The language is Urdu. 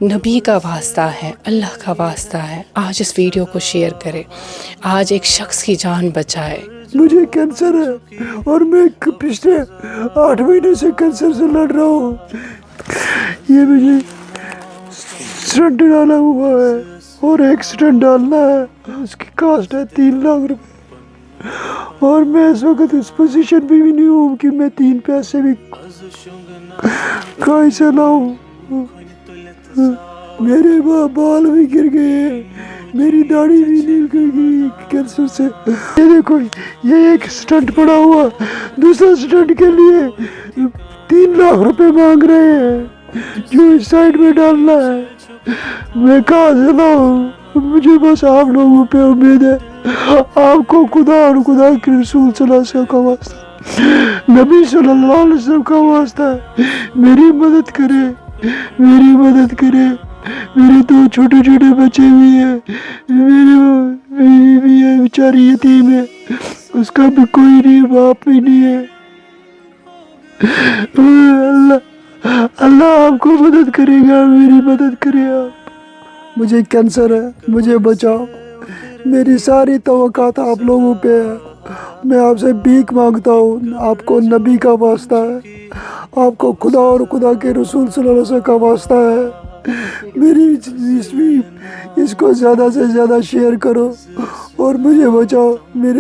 نبی کا واسطہ ہے، اللہ کا واسطہ ہے، آج اس ویڈیو کو شیئر کریں، آج ایک شخص کی جان بچائے۔ مجھے کینسر ہے اور میں پچھلے 8 مہینے سے کینسر سے لڑ رہا ہوں۔ یہ مجھے سٹنٹ ڈالا ہوا ہے اور ایک سٹنٹ ڈالنا ہے، اس کی کاسٹ ہے 3 لاکھ روپے، اور میں اس وقت اس پوزیشن پہ بھی نہیں ہوں کہ میں 3 پیسے بھی کہیں سے لاؤں۔ میرے بال بھی گر گئے، میری داڑھی بھی نکل گئی کینسر سے۔ یہ دیکھو، یہ ایک سٹنٹ پڑا ہوا، دوسرا سٹنٹ کے لیے 3 لاکھ روپے مانگ رہے ہیں جو اس سائڈ میں ڈالنا ہے۔ میں کہاں سے لاؤں؟ مجھے بس آپ لوگوں پہ امید ہے، آپ کو خدا اور خدا کے رسول صلی اللہ علیہ وسلم کا واسطہ، نبی صلی اللہ علیہ وسلم کا واسطہ ہے، میری مدد کرے، میری مدد کرے۔ میرے 2 چھوٹے چھوٹے بچے بھی ہیں، میری بیوی بھی ہے، بیچاری یتیم ہے، اس کا بھی کوئی نہیں، باپ بھی نہیں ہے۔ اللہ آپ کو مدد کرے گا، میری مدد کرے آپ۔ مجھے کینسر ہے، مجھے بچاؤ، میری ساری توقعات آپ لوگوں پہ ہے۔ میں آپ سے بھیک مانگتا ہوں، آپ کو نبی کا واسطہ ہے، آپ کو خدا اور خدا کے رسول صلی اللہ علیہ وسلم کا واسطہ ہے، میری اس کو زیادہ سے زیادہ شیئر کرو اور مجھے بچاؤ۔ میرے